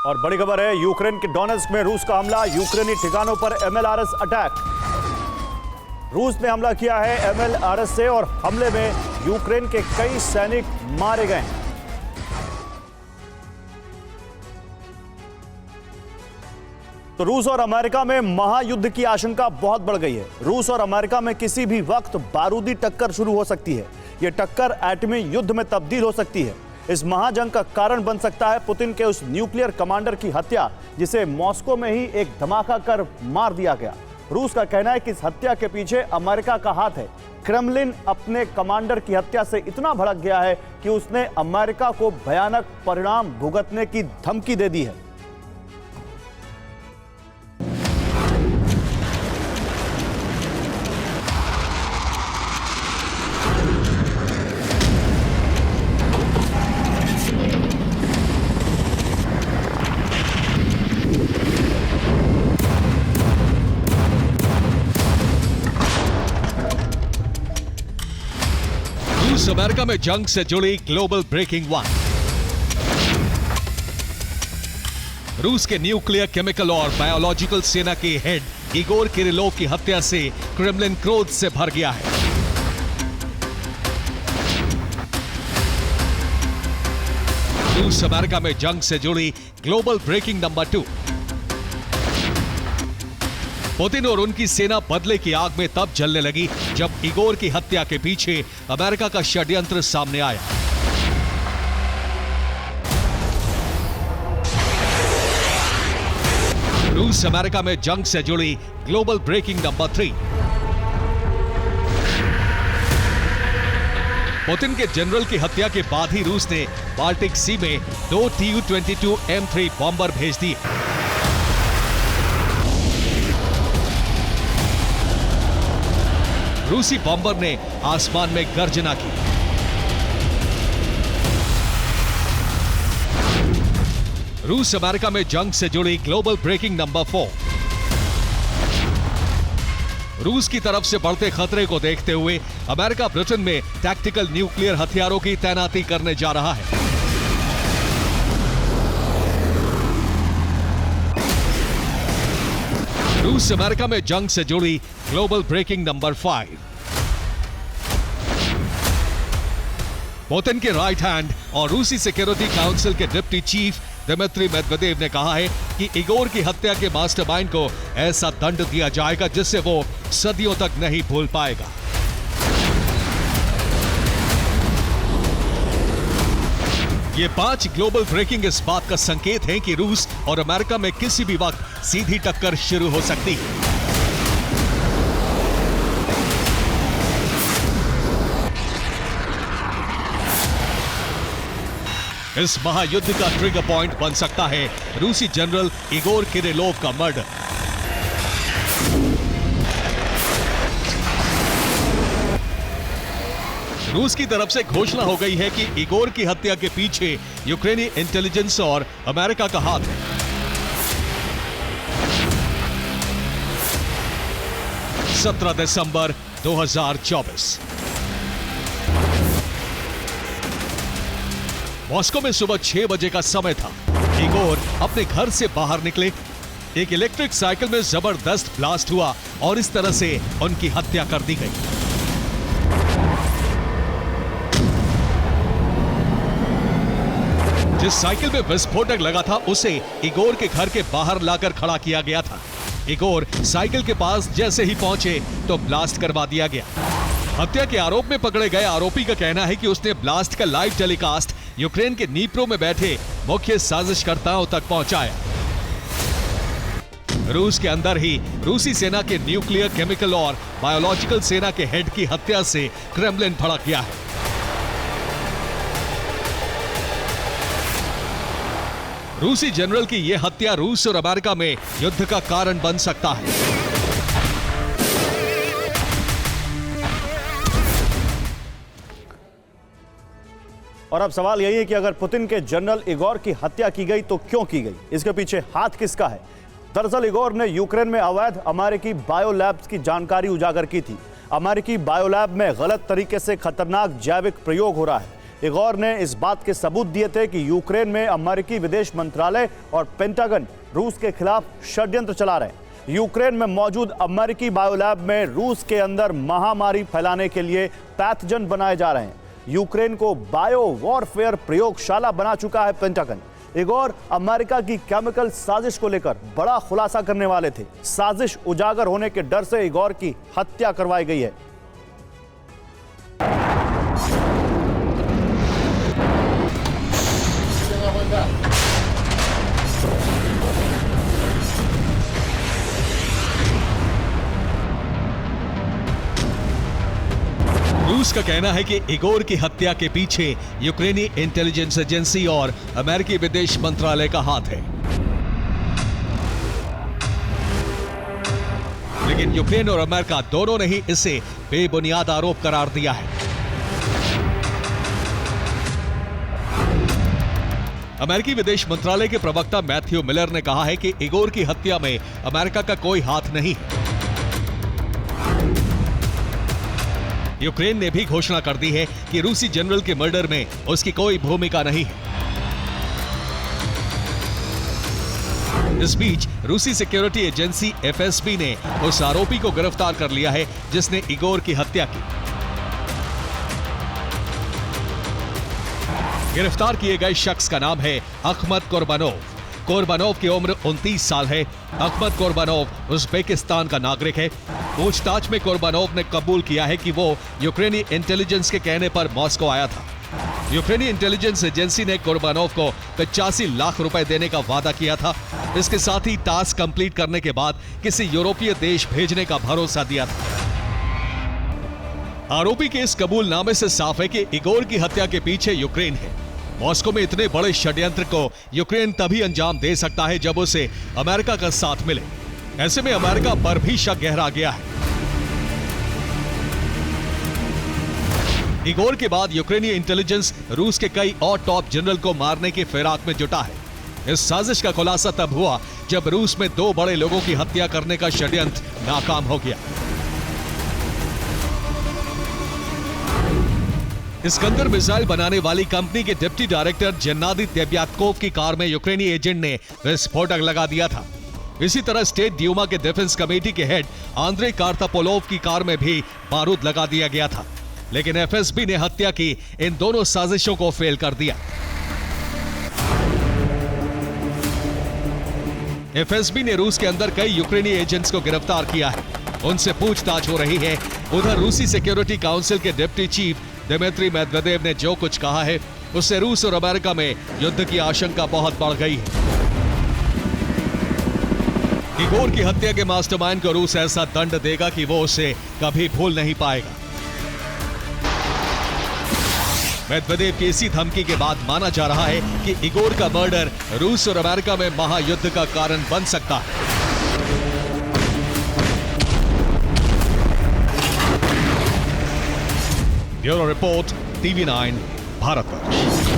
और बड़ी खबर है, यूक्रेन के डोनेट्स्क में रूस का हमला, यूक्रेनी ठिकानों पर एमएलआरएस अटैक। रूस ने हमला किया है एमएलआरएस से और हमले में यूक्रेन के कई सैनिक मारे गए हैं। तो रूस और अमेरिका में महायुद्ध की आशंका बहुत बढ़ गई है। रूस और अमेरिका में किसी भी वक्त बारूदी टक्कर शुरू हो सकती है। यह टक्कर एटमी युद्ध में तब्दील हो सकती है। इस महाजंग का कारण बन सकता है पुतिन के उस न्यूक्लियर कमांडर की हत्या, जिसे मॉस्को में ही एक धमाका कर मार दिया गया। रूस का कहना है कि इस हत्या के पीछे अमेरिका का हाथ है। क्रेमलिन अपने कमांडर की हत्या से इतना भड़क गया है कि उसने अमेरिका को भयानक परिणाम भुगतने की धमकी दे दी है। रूस अमेरिका में जंग से जुड़ी ग्लोबल ब्रेकिंग वन। रूस के न्यूक्लियर, केमिकल और बायोलॉजिकल सेना के हेड इगोर किरिलोव की हत्या से क्रेमलिन क्रोध से भर गया है। रूस अमेरिका में जंग से जुड़ी ग्लोबल ब्रेकिंग नंबर 2। पुतिन और उनकी सेना बदले की आग में तब जलने लगी जब इगोर की हत्या के पीछे अमेरिका का षड्यंत्र सामने आया। रूस अमेरिका में जंग से जुड़ी ग्लोबल ब्रेकिंग नंबर 3। पुतिन के जनरल की हत्या के बाद ही रूस ने बाल्टिक सी में 2 Tu-22 M3 बॉम्बर भेज दिए। रूसी बॉम्बर ने आसमान में गर्जना की। रूस अमेरिका में जंग से जुड़ी ग्लोबल ब्रेकिंग नंबर 4। रूस की तरफ से बढ़ते खतरे को देखते हुए अमेरिका ब्रिटेन में टैक्टिकल न्यूक्लियर हथियारों की तैनाती करने जा रहा है। रूस अमेरिका में जंग से जुड़ी ग्लोबल ब्रेकिंग नंबर 5। पुतिन के राइट हैंड और रूसी सिक्योरिटी काउंसिल के डिप्टी चीफ दिमित्री मेदवेदेव ने कहा है कि इगोर की हत्या के मास्टरमाइंड को ऐसा दंड दिया जाएगा जिससे वो सदियों तक नहीं भूल पाएगा। ये 5 ग्लोबल ब्रेकिंग इस बात का संकेत है कि रूस और अमेरिका में किसी भी वक्त सीधी टक्कर शुरू हो सकती है। इस महायुद्ध का ट्रिगर पॉइंट बन सकता है रूसी जनरल इगोर किरिलोव का मर्डर। रूस की तरफ से घोषणा हो गई है कि इगोर की हत्या के पीछे यूक्रेनी इंटेलिजेंस और अमेरिका का हाथ है। (17 दिसंबर 2024) मॉस्को में सुबह 6 बजे का समय था। इगोर अपने घर से बाहर निकले। एक इलेक्ट्रिक साइकिल में जबरदस्त ब्लास्ट हुआ और इस तरह से उनकी हत्या कर दी गई। जिस साइकिल में विस्फोटक लगा था उसे इगोर के घर के बाहर लाकर खड़ा किया गया था। इगोर साइकिल के पास जैसे ही पहुंचे तो ब्लास्ट करवा दिया गया। हत्या के आरोप में पकड़े गए आरोपी का कहना है कि उसने ब्लास्ट का लाइव टेलीकास्ट यूक्रेन के नीप्रो में बैठे मुख्य साजिशकर्ताओं तक पहुंचाया। रूस के अंदर ही रूसी सेना के न्यूक्लियर, केमिकल और बायोलॉजिकल सेना के हेड की हत्या से क्रेमलिन भड़क गया है। रूसी जनरल की यह हत्या रूस और अमेरिका में युद्ध का कारण बन सकता है। और अब सवाल यही है कि अगर पुतिन के जनरल इगोर की हत्या की गई तो क्यों की गई, इसके पीछे हाथ किसका है। दरअसल इगोर ने यूक्रेन में अवैध अमेरिकी बायोलैब्स की जानकारी उजागर की थी। अमेरिकी बायोलैब में गलत तरीके से खतरनाक जैविक प्रयोग हो रहा है। इगोर ने इस बात के सबूत दिए थे कि यूक्रेन में अमेरिकी विदेश मंत्रालय और पेंटागन रूस के खिलाफ षड्यंत्र चला रहे हैं। यूक्रेन में मौजूद अमेरिकी बायोलैब में रूस के अंदर महामारी फैलाने के लिए पैथोजन बनाए जा रहे हैं। यूक्रेन को बायो वॉरफेयर प्रयोगशाला बना चुका है पेंटागन। इगोर अमेरिका की केमिकल साजिश को लेकर बड़ा खुलासा करने वाले थे। साजिश उजागर होने के डर से इगोर की हत्या करवाई गई है। रूस का कहना है कि इगोर की हत्या के पीछे यूक्रेनी इंटेलिजेंस एजेंसी और अमेरिकी विदेश मंत्रालय का हाथ है। लेकिन यूक्रेन और अमेरिका दोनों ने ही इसे बेबुनियाद आरोप करार दिया है। अमेरिकी विदेश मंत्रालय के प्रवक्ता मैथ्यू मिलर ने कहा है कि इगोर की हत्या में अमेरिका का कोई हाथ नहीं है। यूक्रेन ने भी घोषणा कर दी है कि रूसी जनरल के मर्डर में उसकी कोई भूमिका नहीं है। इस बीच रूसी सिक्योरिटी एजेंसी एफएसबी ने उस आरोपी को गिरफ्तार कर लिया है जिसने इगोर की हत्या की। गिरफ्तार किए गए शख्स का नाम है अखमद कुर्बानोव। कुर्बानोव की उम्र 29 साल है। अखमद कुर्बानोव उज़्बेकिस्तान का नागरिक है। पूछताछ में कुर्बानोव ने कबूल किया है कि वो यूक्रेनी इंटेलिजेंस के कहने पर मॉस्को आया था। यूक्रेनी इंटेलिजेंस एजेंसी ने कुर्बानोव को 85 लाख रुपए देने का वादा किया था। इसके साथ ही टास्क कंप्लीट करने के बाद किसी यूरोपीय देश भेजने का भरोसा दिया था। आरोपी के इस कबूलनामे से साफ है कि इगोर की हत्या के पीछे यूक्रेन है। मॉस्को में इतने बड़े षड्यंत्र को यूक्रेन तभी अंजाम दे सकता है जब उसे अमेरिका का साथ मिले। ऐसे में अमेरिका पर भी शक गहरा गया है। इगोर के बाद यूक्रेनी इंटेलिजेंस रूस के कई और टॉप जनरल को मारने की फिराक में जुटा है। इस साजिश का खुलासा तब हुआ जब रूस में 2 बड़े लोगों की हत्या करने का षड्यंत्र नाकाम हो गया। इस्कंदर मिसाइल बनाने वाली कंपनी के डिप्टी डायरेक्टर जेन्नादी तेब्यात्कोव की कार में यूक्रेनी एजेंट ने विस्फोटक लगा दिया था। इसी तरह स्टेट ड्यूमा के डिफेंस कमेटी के हेड आंद्रे कार्तापोलोव की कार में भी बारूद लगा दिया गया था। लेकिन एफएसबी ने हत्या की इन दोनों साजिशों को फेल कर दिया। एफएसबी ने रूस के अंदर कई यूक्रेनी एजेंट्स को गिरफ्तार किया है। उनसे पूछताछ हो रही है। उधर रूसी सिक्योरिटी काउंसिल के डिप्टी चीफ दिमित्री मेदवेदेव ने जो कुछ कहा है उससे रूस और अमेरिका में युद्ध की आशंका बहुत बढ़ गई है। इगोर की हत्या के मास्टरमाइंड को रूस ऐसा दंड देगा कि वो उसे कभी भूल नहीं पाएगा। मेदवेदेव की इसी धमकी के बाद माना जा रहा है कि इगोर का मर्डर रूस और अमेरिका में महायुद्ध का कारण बन सकता है। Bureau report, TV9, Bharatvarsh.